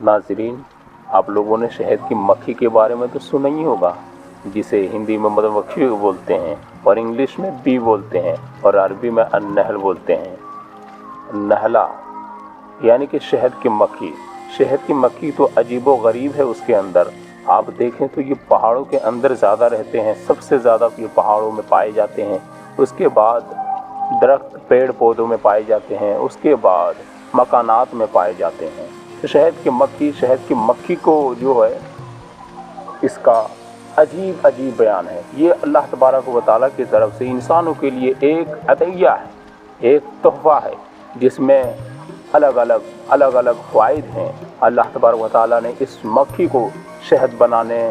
नाज़रीन, आप लोगों ने शहद की मक्खी के बारे में तो सुना ही होगा, जिसे हिंदी में मधुमक्खी बोलते हैं और इंग्लिश में बी बोलते हैं और अरबी में अन्नहल बोलते हैं। नहला यानी कि शहद की मक्खी। शहद की मक्खी तो अजीबो गरीब है उसके अंदर। आप देखें तो ये पहाड़ों के अंदर ज़्यादा रहते हैं, सबसे ज़्यादा ये पहाड़ों में पाए जाते हैं। उसके बाद दरख्त पेड़ पौधों में पाए जाते हैं, उसके बाद मकानात में पाए जाते हैं। तो शहद की मक्खी को जो है इसका अजीब अजीब बयान है। ये अल्लाह तबारक व तआला की तरफ से इंसानों के लिए एक अतिया है, एक तोहफ़ा है, जिसमें अलग अलग फ़वाइद हैं। अल्लाह तबारक व तआला ने इस मक्खी को शहद बनाने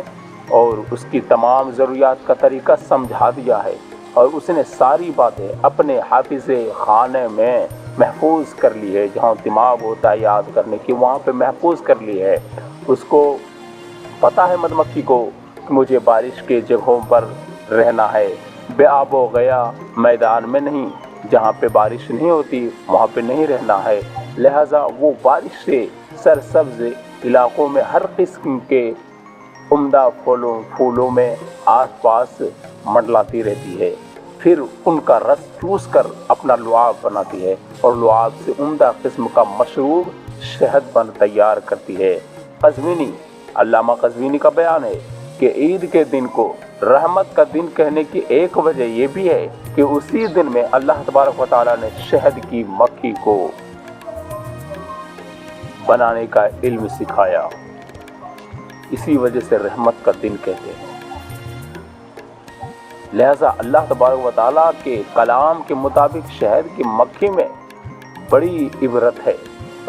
और उसकी तमाम ज़रूरियात का तरीक़ा समझा दिया है और उसने सारी बातें अपने हाफिज़े खाने में महफूज कर ली है। जहाँ दिमाग होता है याद करने की, वहाँ पे महफूज कर ली है। उसको पता है मधुमक्खी को कि मुझे बारिश के जगहों पर रहना है, बेआबो गया मैदान में नहीं, जहाँ पे बारिश नहीं होती वहाँ पे नहीं रहना है। लिहाजा वो बारिश से सरसब्ज इलाकों में हर किस्म के उम्दा फूलों में आसपास मंडलाती रहती है। फिर उनका रस चूस कर अपना लुआब बनाती है और लुआब से उम्दा किस्म का मशरूब शहद बन तैयार करती है। अल्लामा क़ज़वीनी का बयान है कि ईद के दिन को रहमत का दिन कहने की एक वजह यह भी है कि उसी दिन में अल्लाह तबारक व तआला ने शहद की मक्खी को बनाने का इल्म सिखाया। इसी वजह से रहमत का दिन कहते हैं। लिहाजा अल्लाह तबारक व तआला के कलाम के मुताबिक शहद की मक्खी में बड़ी इबरत है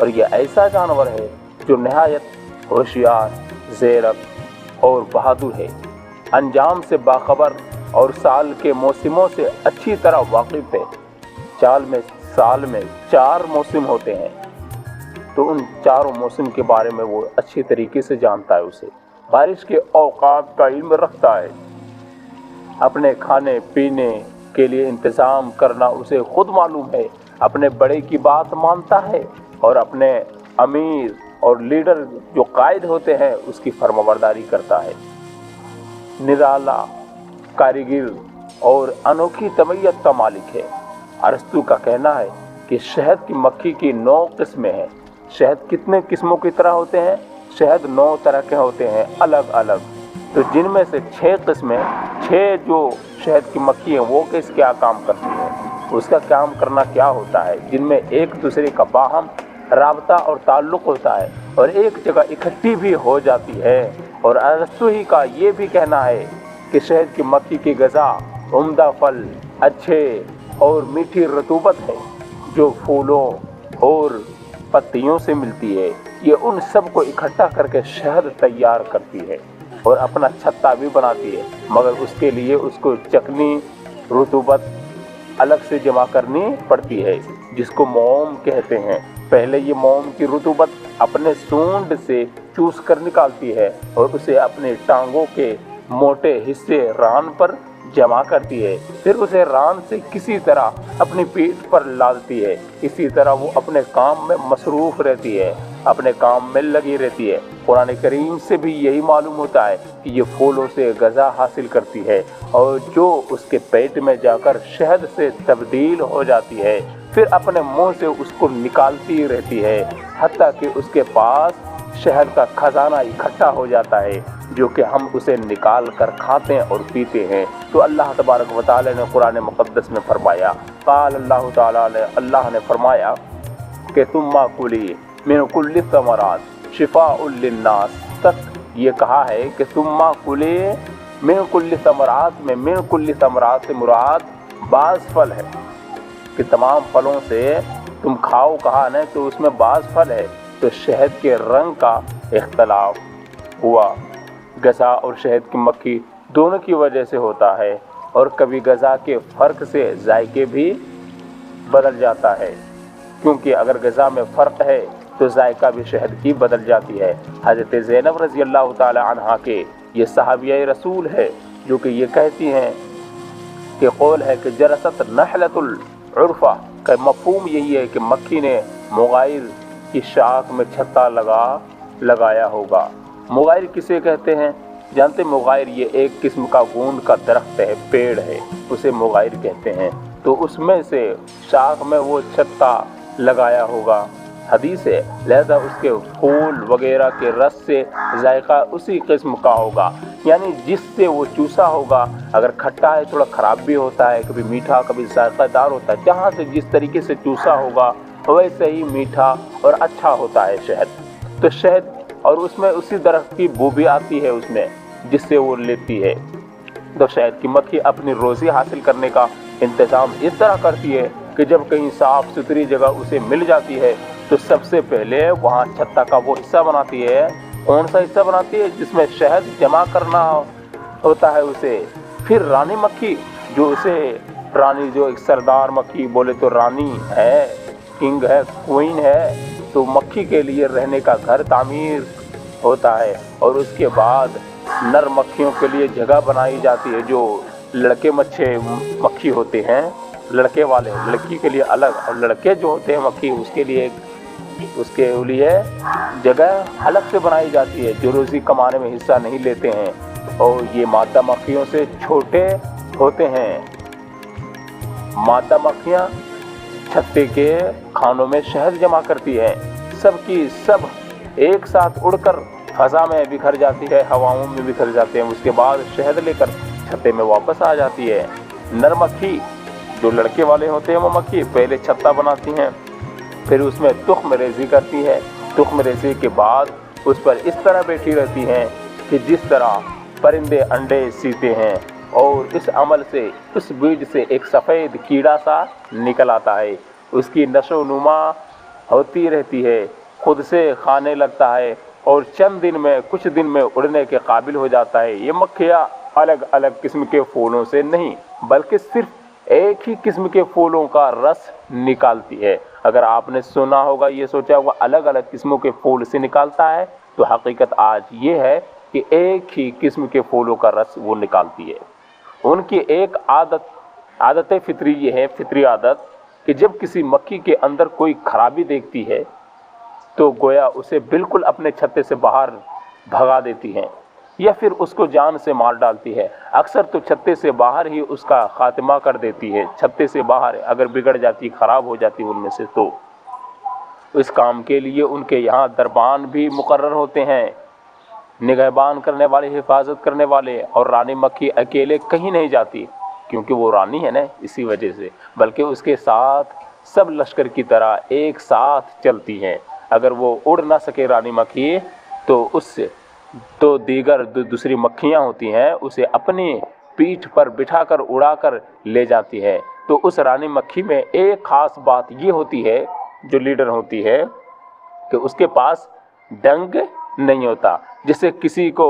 और यह ऐसा जानवर है जो नहायत होशियार, ज़ेरक और बहादुर है, अंजाम से बाखबर और साल के मौसमों से अच्छी तरह वाकिफ़ है। साल में 4 मौसम होते हैं, तो उन चारों मौसम के बारे में वो अच्छी तरीके से जानता है। उसे बारिश के औकात का इल्म रखता है। अपने खाने पीने के लिए इंतज़ाम करना उसे खुद मालूम है। अपने बड़े की बात मानता है और अपने अमीर और लीडर जो कायद होते हैं उसकी फरमाबरदारी करता है। निराला, कारीगर और अनोखी तबीयत का मालिक है। अरस्तु का कहना है कि शहद की मक्खी की 9 किस्में हैं। शहद कितने किस्मों की तरह होते हैं? शहद 9 तरह के होते हैं, अलग अलग। तो जिनमें से 6 जो शहद की मक्खी है वो क्या काम करती है, उसका काम करना क्या होता है, जिनमें एक दूसरे का बाहम राबता और ताल्लुक़ होता है और एक जगह इकट्ठी भी हो जाती है। और अरस्तु ही का ये भी कहना है कि शहद की मक्खी की ग़िज़ा उम्दा फल, अच्छे और मीठी रतूबत है जो फूलों और पत्तियों से मिलती है। ये उन सब को इकट्ठा करके शहद तैयार करती है और अपना छत्ता भी बनाती है, मगर उसके लिए उसको चकनी रतूबत अलग से जमा करनी पड़ती है, जिसको मोम कहते हैं। पहले ये मोम की रतूबत अपने सूंड से चूस कर निकालती है और उसे अपने टांगों के मोटे हिस्से रान पर जमा करती है। फिर उसे रान से किसी तरह अपनी पीठ पर लादती है। इसी तरह वो अपने काम में मसरूफ़ रहती है, अपने काम में लगी रहती है। कुरान करीम से भी यही मालूम होता है कि ये फूलों से ग़िज़ा हासिल करती है और जो उसके पेट में जाकर शहद से तब्दील हो जाती है, फिर अपने मुंह से उसको निकालती रहती है, हत्ता कि उसके पास शहद का खजाना इकट्ठा हो जाता है, जो कि हम उसे निकाल कर खाते हैं और पीते हैं। तो अल्लाह तबारक व तआला ने कुरान मुक़द्दस में फरमाया, अल्लाह ने फरमाया कि तुम्मा कुली मिन कुल्लि समरात शिफाउल लिन्नास तक ये कहा है कि तुम्मा कुली मिन कुल्लि समरात में मिन कुल्लि समरात से मुराद बाज़ फल है कि तमाम फलों से तुम खाओ कहा न, तो उसमें बाज़ फल है। तो शहद के रंग का इख्तलाफ हुआ ग़िज़ा और शहद की मक्खी दोनों की वजह से होता है और कभी ग़िज़ा के फ़र्क से जायके भी बदल जाता है, क्योंकि अगर ग़िज़ा में फ़र्क है तो जायका भी शहद की बदल जाती है। हज़रत ज़ैनब रज़ी अल्लाह ताला अन्हा के ये सहाबिया रसूल है जो कि ये कहती हैं कि कौल है कि जरसत नहलतुल उर्फ़ा का मफ़हूम यही है कि मक्खी ने मुग़ाइर की शाख में छत्ता लगा लगाया होगा। मुगायर किसे कहते हैं जानते? मुगायर ये एक किस्म का गोंद का दरख्त है, पेड़ है, उसे मुगायर कहते हैं। तो उसमें से शाख में वो छत्ता लगाया होगा, हदीस है, लिहाजा उसके फूल वगैरह के रस से जायका उसी किस्म का होगा, यानी जिससे वो चूसा होगा। अगर खट्टा है थोड़ा ख़राब भी होता है, कभी मीठा कभी जायकादार होता है, जहाँ से जिस तरीके से चूसा होगा वैसे ही मीठा और अच्छा होता है शहद। तो शहद और उसमें उसी दरख्त की बू भी आती है उसमें, जिससे वो लेती है। तो शहद की मक्खी अपनी रोज़ी हासिल करने का इंतज़ाम इस तरह करती है कि जब कहीं साफ़ सुथरी जगह उसे मिल जाती है तो सबसे पहले वहाँ छत्ता का वो हिस्सा बनाती है। कौन सा हिस्सा बनाती है? जिसमें शहद जमा करना होता है उसे। फिर रानी मक्खी जो उसे, रानी जो एक सरदार मक्खी बोले तो रानी है, किंग है, क्वीन है, तो मक्खी के लिए रहने का घर तामीर होता है। और उसके बाद नर मक्खियों के लिए जगह बनाई जाती है। जो लड़के मक्खी होते हैं, लड़के वाले, लड़की के लिए अलग, और लड़के जो होते हैं मक्खी उसके लिए जगह अलग से बनाई जाती है, जो रोज़ी कमाने में हिस्सा नहीं लेते हैं। और ये मादा मक्खियों से छोटे होते हैं। मादा मक्खियाँ छत्ते के खानों में शहद जमा करती है, सबकी सब एक साथ उड़कर फ़ज़ा में बिखर जाती है, हवाओं में बिखर जाते हैं। उसके बाद शहद लेकर छत्ते में वापस आ जाती है। नर मक्खी जो लड़के वाले होते हैं वो मक्खी पहले छत्ता बनाती हैं, फिर उसमें तुख्म रेज़ी करती है। तुख्म रेज़ी के बाद उस पर इस तरह बैठी रहती हैं कि जिस तरह परिंदे अंडे सीते हैं, और इस अमल से, उस बीज से एक सफ़ेद कीड़ा सा निकल आता है। उसकी नशोनुमा होती रहती है, खुद से खाने लगता है और चंद दिन में, कुछ दिन में उड़ने के काबिल हो जाता है। ये मक्खियाँ अलग अलग किस्म के फूलों से नहीं, बल्कि सिर्फ एक ही किस्म के फूलों का रस निकालती है। अगर आपने सुना होगा, ये सोचा होगा अलग अलग किस्मों के फूल से निकालता है, तो हकीकत आज ये है कि एक ही किस्म के फूलों का रस वो निकालती है। उनकी एक आदत फितरी ये है, फितरी आदत, कि जब किसी मक्खी के अंदर कोई खराबी देखती है तो गोया उसे बिल्कुल अपने छत्ते से बाहर भगा देती हैं, या फिर उसको जान से मार डालती है। अक्सर तो छत्ते से बाहर ही उसका खात्मा कर देती है। छत्ते से बाहर अगर बिगड़ जाती, ख़राब हो जाती उनमें से, तो इस काम के लिए उनके यहाँ दरबान भी मुकर्रर होते हैं, निगहबान करने वाले, हिफाजत करने वाले। और रानी मक्खी अकेले कहीं नहीं जाती, क्योंकि वो रानी है ना, इसी वजह से, बल्कि उसके साथ सब लश्कर की तरह एक साथ चलती हैं। अगर वो उड़ ना सके रानी मक्खी, तो उससे तो दीगर दूसरी मक्खियाँ होती हैं उसे अपनी पीठ पर बिठाकर उड़ाकर ले जाती है। तो उस रानी मक्खी में एक ख़ास बात ये होती है, जो लीडर होती है, कि उसके पास डंक नहीं होता, जिससे किसी को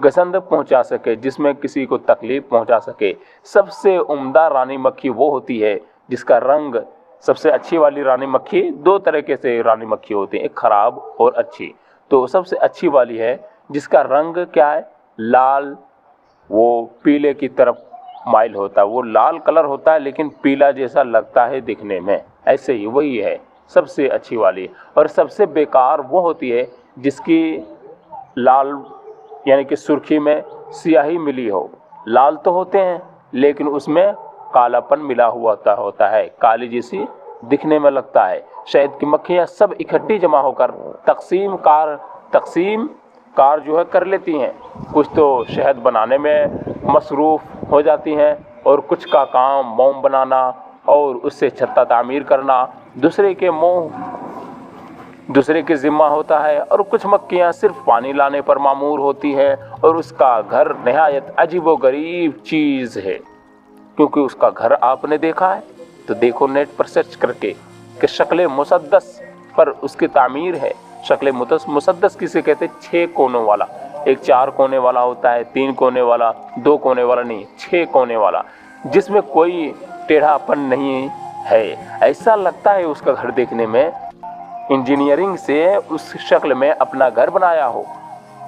गसंद पहुंचा सके, जिसमें किसी को तकलीफ पहुंचा सके। सबसे उम्दा रानी मक्खी वो होती है जिसका रंग, सबसे अच्छी वाली रानी मक्खी, दो तरीके से रानी मक्खी होती है, एक ख़राब और अच्छी। तो सबसे अच्छी वाली है जिसका रंग क्या है, लाल, वो पीले की तरफ माइल होता है। वो लाल कलर होता है लेकिन पीला जैसा लगता है दिखने में, ऐसे ही वही है सबसे अच्छी वाली। और सबसे बेकार वो होती है जिसकी लाल यानी कि सुर्खी में स्याही मिली हो। लाल तो होते हैं लेकिन उसमें कालापन मिला हुआ होता है, काली जैसी दिखने में लगता है। शहद की मक्खियाँ सब इकट्ठी जमा होकर तकसीम कार जो है कर लेती हैं। कुछ तो शहद बनाने में मसरूफ़ हो जाती हैं, और कुछ का काम मोम बनाना और उससे छत्ता तामीर करना दूसरे के ज़िम्मा होता है। और कुछ मक्खियाँ सिर्फ पानी लाने पर मामूर होती है, और उसका घर नहायत अजीब व गरीब चीज़ है। क्योंकि उसका घर आपने देखा है तो देखो नेट पर सर्च करके कि शक्ल मुसद्दस पर उसकी तामीर है। शक्ल मुसद्दस किसे कहते हैं? 6 कोनों वाला। एक 4 कोने वाला होता है, 3 कोने वाला, 2 कोने वाला नहीं, 6 कोने वाला, जिसमें कोई टेढ़ापन नहीं है। ऐसा लगता है उसका घर देखने में इंजीनियरिंग से उस शक्ल में अपना घर बनाया हो।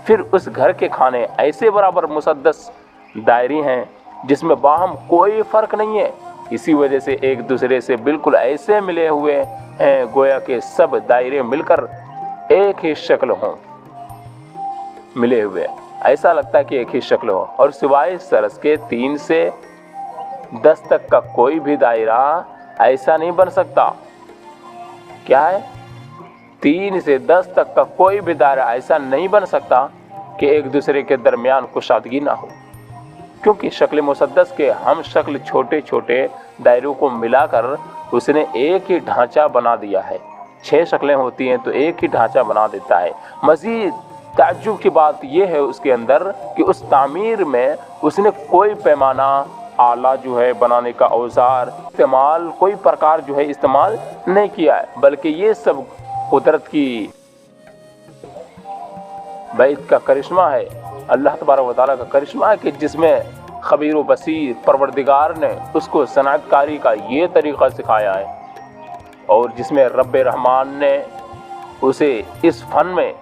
फिर उस घर के खाने ऐसे बराबर मुसद्दस दायरी हैं जिसमें बाहम कोई फ़र्क नहीं है। इसी वजह से एक दूसरे से बिल्कुल ऐसे मिले हुए हैं गोया के सब दायरे मिलकर एक ही शक्ल हों। ملے ہوئے، ایسا لگتا ہے کہ ایک ہی شکل ہو، اور سوائے سرس کے 3 سے 10 تک کا کوئی بھی دائرہ ایسا نہیں بن سکتا۔ کیا ہے؟ 3 سے 10 تک کا کوئی بھی دائرہ ایسا نہیں بن سکتا کہ ایک دوسرے کے درمیان کشادگی نہ ہو، کیونکہ شکل مسدس کے ہم شکل چھوٹے چھوٹے دائروں کو ملا کر اس نے ایک ہی ڈھانچہ بنا دیا ہے۔ 6 شکلیں ہوتی ہیں تو ایک ہی ڈھانچہ بنا دیتا ہے۔ مزید تعجب کی بات یہ ہے اس کے اندر کہ اس تعمیر میں اس نے کوئی پیمانہ، آلہ جو ہے بنانے کا اوزار استعمال، کوئی پرکار جو ہے استعمال نہیں کیا ہے، بلکہ یہ سب قدرت کی بیت کا کرشمہ ہے، اللہ تبارک و تعالیٰ کا کرشمہ ہے کہ جس میں خبیر و بصیر پروردگار نے اس کو صنعت کاری کا یہ طریقہ سکھایا ہے، اور جس میں رب رحمان نے اسے اس فن میں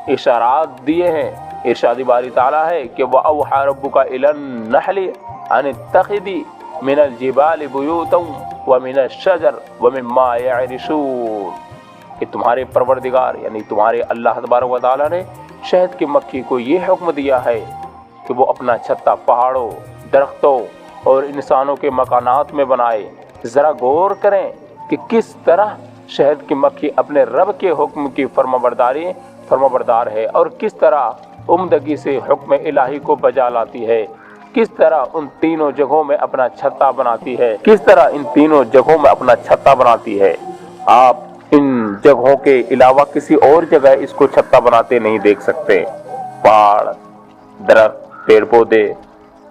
اشارات دیے ہیں۔ ارشاد باری تعالیٰ ہے کہ وَأَوْحَىٰ رَبُّكَ إِلَى النَّحْلِ أَنِ اتَّخِذِي مِنَ الْجِبَالِ بُيُوتًا وَمِنَ الشَّجَرِ وَمِمَّا يَعْرِشُونَ کہ تمہارے پروردگار یعنی تمہارے اللہ تبارک و تعالیٰ نے شہد کی مکھی کو یہ حکم دیا ہے کہ وہ اپنا چھتا پہاڑوں، درختوں اور انسانوں کے مکانات میں بنائے۔ ذرا غور کریں کہ کس طرح شہد کی مکھی اپنے رب کے حکم کی فرمانبردار ہے، اور کس طرح عمدگی سے حکم الہی کو بجا لاتی ہے، کس طرح ان تینوں جگہوں میں اپنا چھتا بناتی ہے، کس طرح ان تینوں جگہوں میں اپنا چھتا بناتی ہے۔ آپ ان جگہوں کے علاوہ کسی اور جگہ اس کو چھتا بناتے نہیں دیکھ سکتے۔ پہاڑ، درخت، پیڑ پودے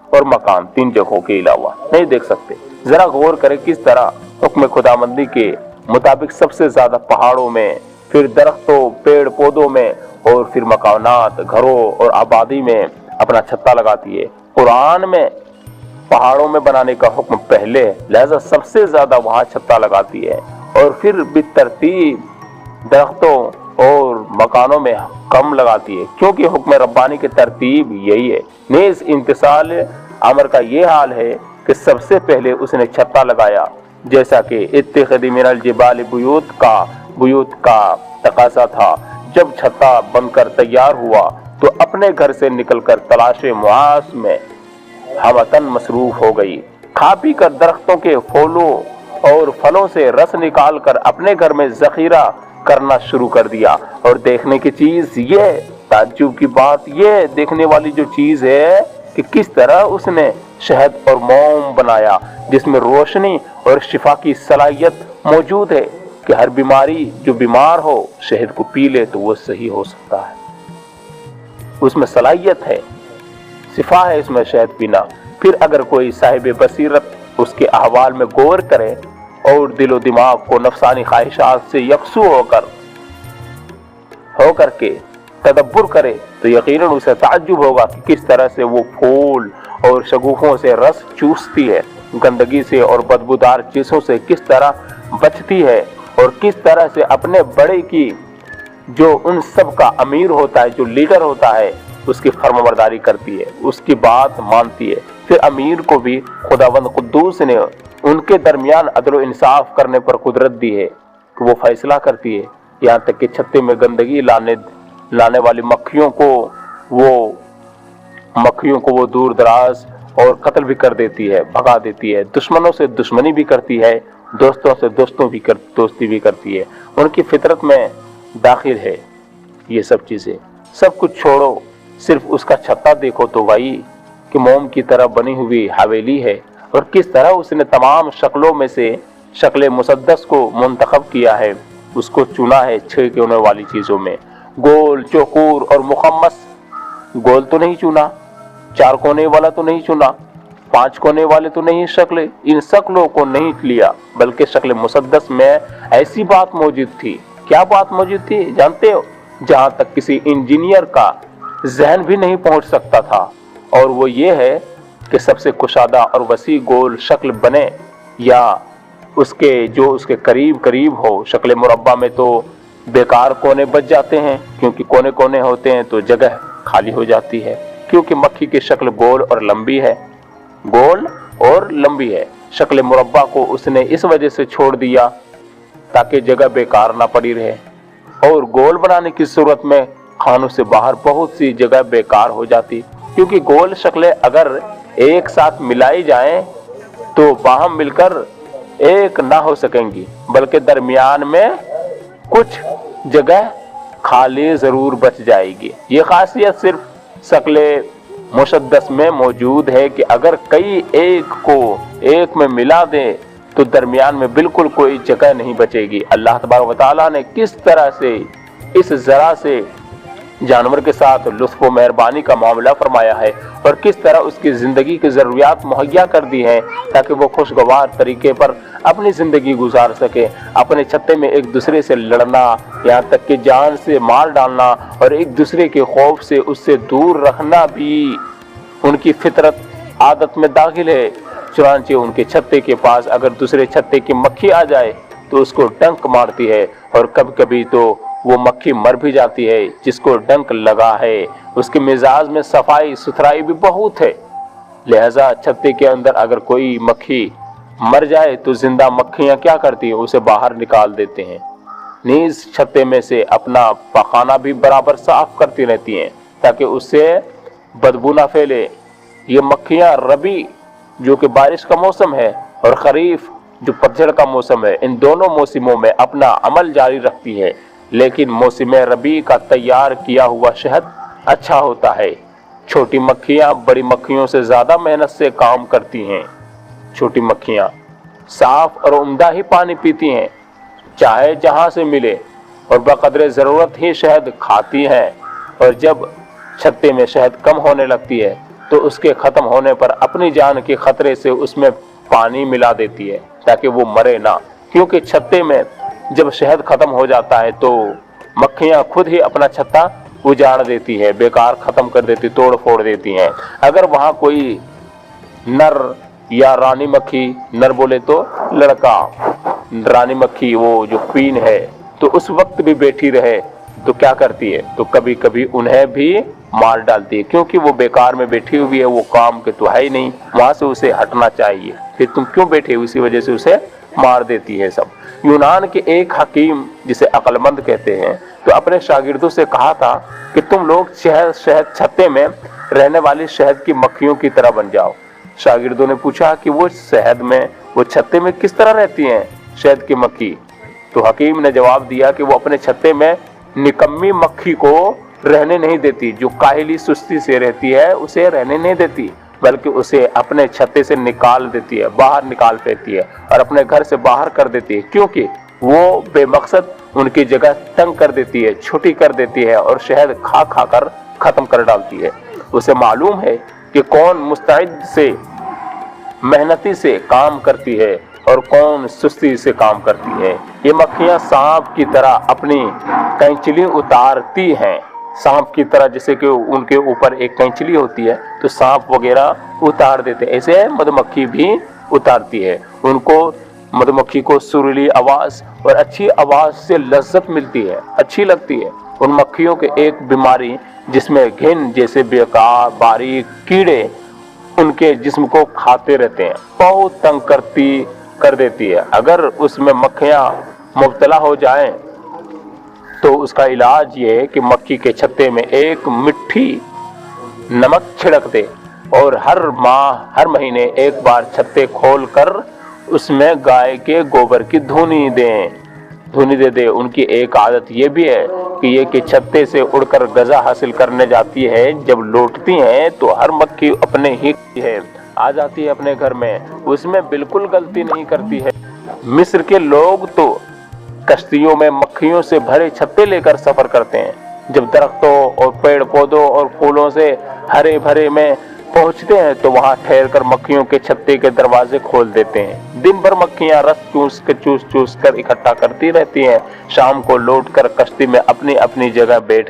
اور مکان، 3 جگہوں کے علاوہ نہیں دیکھ سکتے۔ ذرا غور کریں کس طرح حکم خداوندی کے مطابق سب سے زیادہ پہاڑوں میں، پھر درختوں، پیڑ پودوں میں، اور پھر مکانات، گھروں اور آبادی میں اپنا چھتا لگاتی ہے۔ قرآن میں پہاڑوں میں بنانے کا حکم پہلے ہے، لہذا سب سے زیادہ وہاں چھتا لگاتی ہے، اور پھر بالترتیب درختوں اور مکانوں میں کم لگاتی ہے، کیونکہ حکم ربانی کی ترتیب یہی ہے۔ نیز امتثال امر کا یہ حال ہے کہ سب سے پہلے اس نے چھتا لگایا، جیسا کہ اتخذ من الجبال بیوت کا تقاضا تھا۔ جب چھتا بن کر تیار ہوا تو اپنے گھر سے نکل کر تلاش معاش میں ہمتن مصروف ہو گئی۔ کھا پی کر درختوں کے پھولوں اور پھلوں سے رس نکال کر اپنے گھر میں ذخیرہ کرنا شروع کر دیا۔ اور دیکھنے کی چیز یہ، تعجب کی بات یہ دیکھنے والی جو چیز ہے کہ کس طرح اس نے شہد اور موم بنایا، جس میں روشنی اور شفا کی صلاحیت موجود ہے کہ ہر بیماری جو بیمار ہو شہد کو پی لے تو وہ صحیح ہو سکتا ہے۔ اس میں صلاحیت ہے، شفا ہے اس میں شہد پینا۔ پھر اگر کوئی صاحب بصیرت اس کے احوال میں غور کرے اور دل و دماغ کو نفسانی خواہشات سے یکسو ہو کر کے تدبر کرے تو یقیناً اسے تعجب ہوگا کہ کس طرح سے وہ پھول اور شگوفوں سے رس چوستی ہے، گندگی سے اور بدبودار چیزوں سے کس طرح بچتی ہے، اور کس طرح سے اپنے بڑے کی جو ان سب کا امیر ہوتا ہے، جو لیڈر ہوتا ہے، اس کی فرمانبرداری کرتی ہے، اس کی بات مانتی ہے۔ پھر امیر کو بھی خداوند قدوس نے ان کے درمیان عدل و انصاف کرنے پر قدرت دی ہے کہ وہ فیصلہ کرتی ہے، یہاں تک کہ چھتے میں گندگی لانے والی مکھیوں کو وہ دور دراز اور قتل بھی کر دیتی ہے، بھگا دیتی ہے، دشمنوں سے دشمنی بھی کرتی ہے، دوستوں سے دوستی بھی کرتی ہے۔ ان کی فطرت میں داخل ہے یہ سب چیزیں۔ سب کچھ چھوڑو، صرف اس کا چھتا دیکھو تو وہی کہ موم کی طرح بنی ہوئی حویلی ہے، اور کس طرح اس نے تمام شکلوں میں سے شکل مسدس کو منتخب کیا ہے، اس کو چنا ہے 6 کونے والی چیزوں میں۔ گول، چوکور اور مخمس، گول تو نہیں چنا، 4 کونے والا تو نہیں چنا، 5 کونے والے تو نہیں شکلیں، ان شکلوں کو نہیں لیا، بلکہ شکل مسدس میں ایسی بات موجود تھی۔ کیا بات موجود تھی جانتے ہو؟ جہاں تک کسی انجینئر کا ذہن بھی نہیں پہنچ سکتا تھا، اور وہ یہ ہے کہ سب سے کشادہ اور وسیع گول شکل بنے، یا اس کے قریب ہو۔ شکل مربع میں تو بیکار کونے بچ جاتے ہیں، کیونکہ کونے ہوتے ہیں تو جگہ خالی ہو جاتی ہے، کیونکہ مکھی کی شکل گول اور لمبی ہے۔ شکل مربع کو اس نے اس وجہ سے چھوڑ دیا تاکہ جگہ بیکار نہ پڑی رہے، اور گول بنانے کی صورت میں खानों से बाहर बहुत सी जगह बेकार हो जाती, क्योंकि गोल शक्लें अगर एक साथ मिलाई जाएं तो बाहम मिलकर एक ना हो सकेंगी, बल्कि दरमियान में कुछ जगह खाली जरूर बच जाएगी। ये खासियत सिर्फ शक्ल मुशद्दस में मौजूद है कि अगर कई एक को एक में मिला दे तो दरमियान में बिल्कुल कोई जगह नहीं बचेगी। अल्लाह तबारक व तआला ने किस तरह से इस जरा से जानवर के साथ लुत्फ व मेहरबानी का मामला फरमाया है और किस तरह उसकी ज़िंदगी की ज़रूरियात मुहैया कर दी हैं ताकि वो खुशगवार तरीके पर अपनी ज़िंदगी गुजार सके। अपने छत्ते में एक दूसरे से लड़ना, यहाँ तक कि जान से मार डालना और एक दूसरे के खौफ से उससे दूर रखना भी उनकी फितरत आदत में दाखिल है। चुनांचे उनके छत्ते के पास अगर दूसरे छत्ते की मक्खी आ जाए तो उसको डंक मारती है और कभी कभी तो वो मक्खी मर भी जाती है जिसको डंक लगा है। उसके मिजाज में सफाई सुथराई भी बहुत है, लिहाजा छत्ते के अंदर अगर कोई मक्खी मर जाए तो जिंदा मक्खियां क्या करती हैं, उसे बाहर निकाल देते हैं। नीज छत्ते में से अपना पखाना भी बराबर साफ करती रहती हैं ताकि उससे बदबू ना फैले। ये मक्खियां रबी जो कि बारिश का मौसम है और खरीफ जो पतझड़ का मौसम है, इन दोनों मौसमों में अपना अमल जारी रखती है, लेकिन मौसम रबी का तैयार किया हुआ शहद अच्छा होता है। छोटी मक्खियां बड़ी मक्खियों से ज़्यादा मेहनत से काम करती हैं। छोटी मक्खियां साफ और उम्दा ही पानी पीती हैं, चाहे जहां से मिले, और बक़द्रे ज़रूरत ही शहद खाती हैं। और जब छत्ते में शहद कम होने लगती है तो उसके ख़त्म होने पर अपनी जान के ख़तरे से उसमें पानी मिला देती है ताकि वो मरे ना, क्योंकि छत्ते में जब शहद ख़त्म हो जाता है तो मक्खियाँ खुद ही अपना छत्ता उजाड़ देती है, बेकार ख़त्म कर देती, तोड़ फोड़ देती हैं। अगर वहाँ कोई नर या रानी मक्खी, नर बोले तो लड़का, रानी मक्खी वो जो क्वीन है, तो उस वक्त भी बैठी रहे तो क्या करती है, तो कभी कभी उन्हें भी मार डालती है, क्योंकि वो बेकार में बैठी हुई है, वो काम के तो है ही नहीं, वहाँ से उसे हटना चाहिए, फिर तुम क्यों बैठे, इसी वजह से उसे मार देती है सब। यूनान के एक हकीम जिसे अक्लमंद कहते हैं तो अपने शागिर्दों से कहा था कि तुम लोग शहद छत्ते में रहने वाली शहद की मक्खियों की तरह बन जाओ। शागिर्दों ने पूछा कि वो शहद में, वो छत्ते में किस तरह रहती हैं शहद की मक्खी, तो हकीम ने जवाब दिया कि वो अपने छत्ते में निकम्मी मक्खी को रहने नहीं देती, जो काहिली सुस्ती से रहती है उसे रहने नहीं देती, बल्कि उसे अपने छत्ते से निकाल देती है, बाहर निकाल फेंकती है और अपने घर से बाहर कर देती है, क्योंकि वो बेमकसद उनकी जगह तंग कर देती है, छोटी कर देती है और शहद खा खा कर ख़त्म कर डालती है। उसे मालूम है कि कौन मुस्तैद से मेहनती से काम करती है और कौन सुस्ती से काम करती है। ये मक्खियाँ सांप की तरह अपनी कैंचली उतारती हैं, सांप की तरह, जैसे कि उनके ऊपर एक कैंचली होती है तो सांप वगैरह उतार देते, ऐसे मधुमक्खी भी उतारती है। उनको, मधुमक्खी को सुरीली आवाज़ और अच्छी आवाज़ से लज्जत मिलती है, अच्छी लगती है। उन मक्खियों के एक बीमारी जिसमें घिन जैसे बेकार बारीक कीड़े उनके जिस्म को खाते रहते हैं, बहुत तंग कर देती है। अगर उसमें मक्खियाँ मुब्तला हो जाएं तो उसका इलाज ये है कि मक्खी के छत्ते में एक मिट्टी नमक छिड़क दे और हर महीने एक बार छत्ते खोल कर उसमें गाय के गोबर की धुनी दे दे। उनकी एक आदत ये भी है कि छत्ते से उड़कर गजा हासिल करने जाती है, जब लौटती हैं तो हर मक्खी अपने ही आ जाती है अपने घर में, उसमें बिल्कुल गलती नहीं करती है। मिस्र के लोग तो कश्तियों में मक्खियों से भरे छत्ते लेकर सफर करते हैं। जब दरख्तों और पेड़ पौधों और फूलों से हरे भरे में पहुंचते हैं तो वहां ठहर कर मक्खियों के छत्ते के दरवाजे खोल देते हैं। दिन भर मक्खियां रस चूस कर इकट्ठा करती रहती हैं। शाम को लौटकर कश्ती में अपनी अपनी जगह बैठ